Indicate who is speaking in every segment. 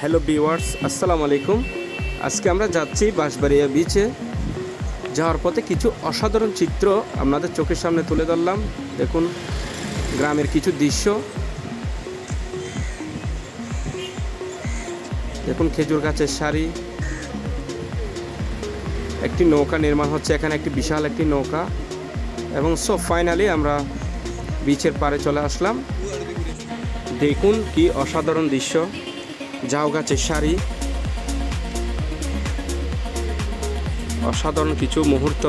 Speaker 1: Hello viewers, আসসালামু আলাইকুম। আজকে আমরা যাচ্ছি বাঁশবাড়িয়া বিচে। যাওয়ার পথে কিছু অসাধারণ চিত্র আপনাদের চোখের সামনে তুলে ধরলাম। দেখুন গ্রামের কিছু দৃশ্য, দেখুন খেজুর গাছের সারি, একটি নৌকা নির্মাণ হচ্ছে এখানে, একটি বিশাল একটি নৌকা। এবং ফাইনালি আমরা বিচের পাড়ে চলে আসলাম। দেখুন কি অসাধারণ দৃশ্য, ঝাউ গাছের সারি, অসাধারণ কিছু মুহূর্ত।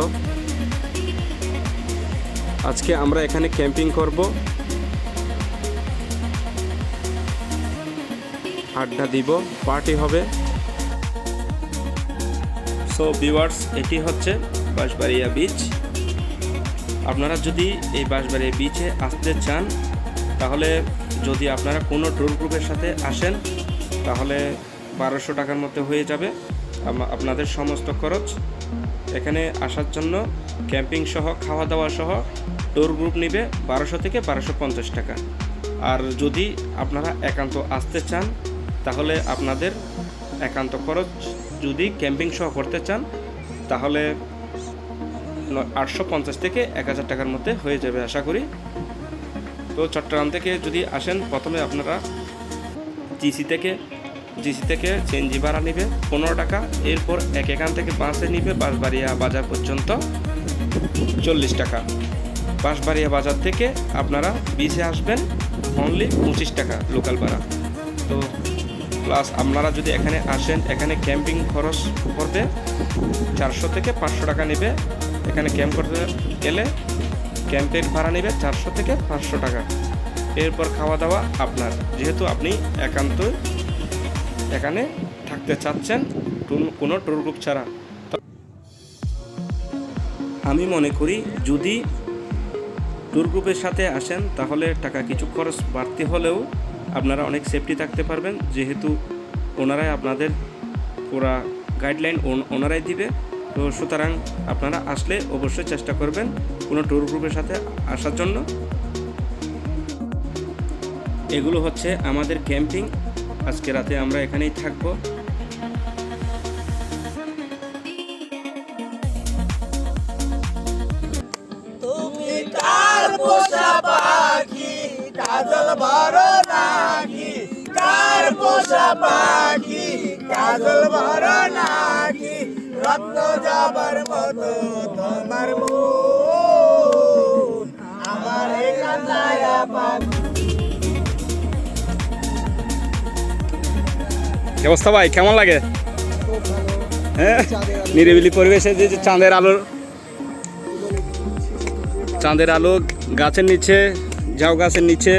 Speaker 1: আজকে আমরা এখানে ক্যাম্পিং করব, আড্ডা দিব, পার্টি হবে। সো ভিউয়ার্স, এটি হচ্ছে বাঁশবাড়িয়া বিচ। আপনারা যদি এই বাঁশবাড়িয়া বিচে আসতে চান, তাহলে যদি আপনারা কোনো ট্যুর গ্রুপের সাথে আসেন, তাহলে 1200 টাকার মধ্যে হয়ে যাবে আপনাদের সমস্ত খরচ। এখানে আসার জন্য ক্যাম্পিং সহ খাওয়া দাওয়া সহ ট্যুর গ্রুপ নেবে 1200 থেকে 1250 টাকা। আর যদি আপনারা একান্ত আসতে চান, তাহলে আপনাদের একান্ত খরচ যদি ক্যাম্পিং সহ করতে চান, তাহলে 850 থেকে 1000 টাকার মধ্যে হয়ে যাবে আশা করি। তো চট্টগ্রাম থেকে যদি আসেন, প্রথমে আপনারা জিসি থেকে সিএনজি ভাড়া নেবে 15 টাকা। এরপর এখান থেকে বাসে নিবে বাঁশবাড়িয়া বাজার পর্যন্ত 40 টাকা। বাঁশবাড়িয়া বাজার থেকে আপনারা বিচে আসবেন অনলি 25 টাকা লোকাল ভাড়া। তো প্লাস আপনারা যদি এখানে আসেন, এখানে ক্যাম্পিং খরচ করবে 400 থেকে 500 টাকা নেবে। এখানে ক্যাম্প করতে গেলে ক্যাম্পের ভাড়া নেবে 400 থেকে 500 টাকা। এরপর খাওয়া দাওয়া আপনার, যেহেতু আপনি একান্ত এখানে থাকতে চাচ্ছেন কোনো ট্যুর গ্রুপ ছাড়া। আমি মনে করি যদি ট্যুর গ্রুপের সাথে আসেন, তাহলে টাকা কিছু খরচ বাড়তি হলেও আপনারা অনেক সেফটি থাকতে পারবেন, যেহেতু ওনারাই আপনাদের পুরা গাইডলাইন ওনারাই দিবে। তো সুতরাং আপনারা আসলে অবশ্যই চেষ্টা করবেন কোনো ট্যুর গ্রুপের সাথে আসার জন্য। এগুলো হচ্ছে আমাদের ক্যাম্পিং। আজকে রাতে আমরা এখানেই থাকবো।
Speaker 2: তুমি কার পোষা পাখি, কাজল ভরো নাকি? কার পোষা পাখি, কাজল ভরো নাকি? রত্ন যাবার মতো তোমার মন, আমার কান্দায়া পাখি।
Speaker 1: কি অবস্থা ভাই, কেমন লাগে? হ্যাঁ, নিরিবিলি পরিবেশে যে চাঁদের আলো গাছের নিচে, ঝাউ গাছের নিচে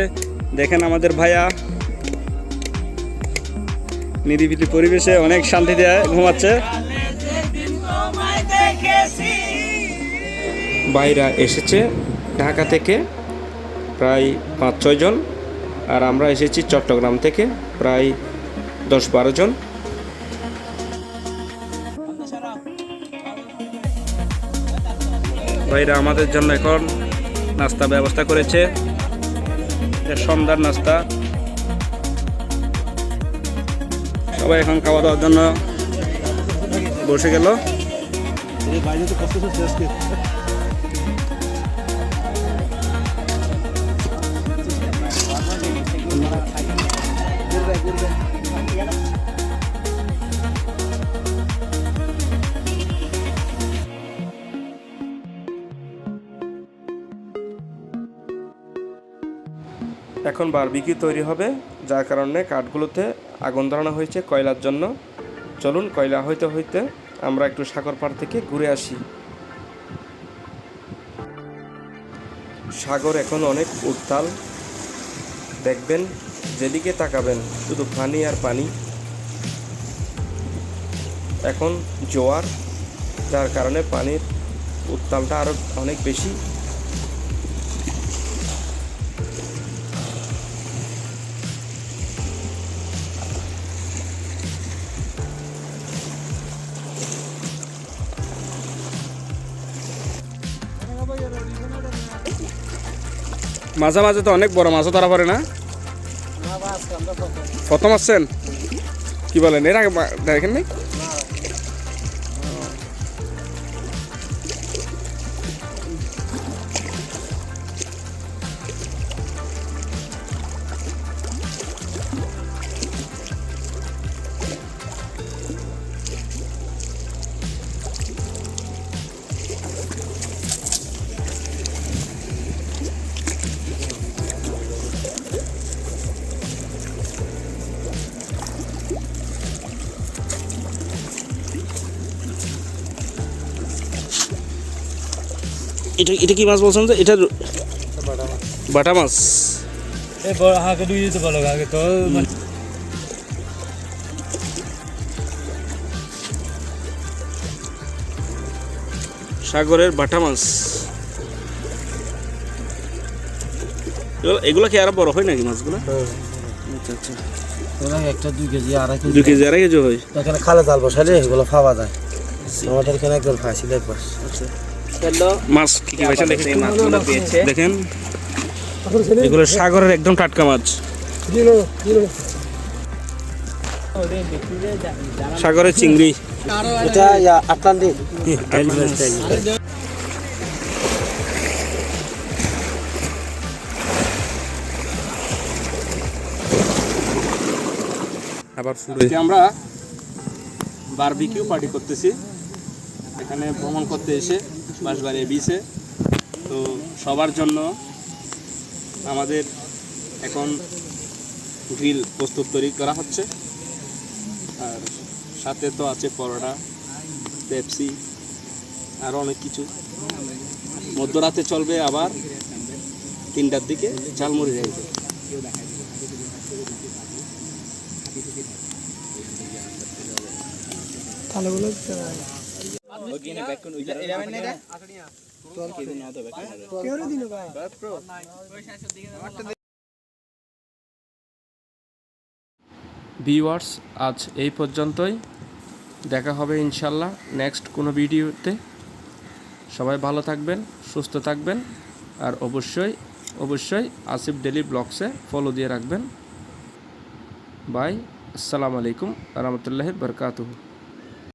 Speaker 1: দেখেন আমাদের ভাইয়া নিরিবিলি পরিবেশে অনেক শান্তি দেয়, ঘুমাচ্ছে। ভাইরা এসেছে ঢাকা থেকে প্রায় 5-6 জন, আর আমরা এসেছি চট্টগ্রাম থেকে প্রায় 10-12 জন। ভাইরা আমাদের জন্য এখন নাস্তা ব্যবস্থা করেছে, সন্ধ্যার নাস্তা। সবাই এখন খাওয়া দাওয়ার জন্য বসে গেল। এখন বারবিকিউ তৈরি হবে, যার কারণে কাঠগুলোতে আগুন ধরানো হয়েছে কয়লার জন্য। চলুন কয়লা হইতে হইতে আমরা একটু সাগর পাড় থেকে ঘুরে আসি। সাগর এখন অনেক উত্তাল, দেখবেন যেদিকে তাকাবেন শুধু পানি আর পানি। এখন জোয়ার, যার কারণে পানির উত্তালটা আরও অনেক বেশি। মাঝে মাঝে তো অনেক বড় মাছও ধরা পড়ে না? প্রথম আসছেন? কি বলেন, এর আগে দেখেন নাই? এটা এটা কি মাছ বলছেন যে? এটা বাটা মাছ।
Speaker 3: আগে দুই দিতে বলো আগে তো
Speaker 1: সাগরের বাটা মাছ। এগুলো কি আরো বড় হয় নাকি মাছগুলো? আচ্ছা আচ্ছা,
Speaker 3: একটা 2 কেজি 2.5 কেজি
Speaker 1: 2 কেজি 2.5 কেজি হয়।
Speaker 3: এখানে খালে জাল বসালে এগুলো খাওয়া যায়। আমাদের এখানে একজন খাইছিল একবার।
Speaker 1: আচ্ছা, মাছ কি কি পাইছেন দেখেন? মাছগুলো পেয়েছে দেখেন, এগুলো সাগরের একদম টাটকা মাছ, সাগরের চিংড়ি।
Speaker 3: এটা আটলান্টিক।
Speaker 1: আবার আমরা বারবিকিউ পার্টি করতেছি এখানে ভ্রমণ করতে এসে বাঁশবাড়িয়া বিচে। তো সবার জন্য আমাদের এখন গ্রিল প্রস্তুত তৈরি করা হচ্ছে, আর সাথে তো আছে পরোটা, পেপসি, আরও অনেক কিছু। মধ্যরাতে চলবে, আবার 3টার দিকে ঝালমুড়ি রাইবে। ভিউয়ার্স, আজ এই পর্যন্তই। দেখা হবে ইনশাল্লাহ নেক্সট কোনো ভিডিওতে। সবাই ভালো থাকবেন, সুস্থ থাকবেন, আর অবশ্যই আসিফ ডেলি ব্লগসে ফলো দিয়ে রাখবেন। বাই, আসসালামু আলাইকুম রহমতুল্লাহি বারকাতুহু।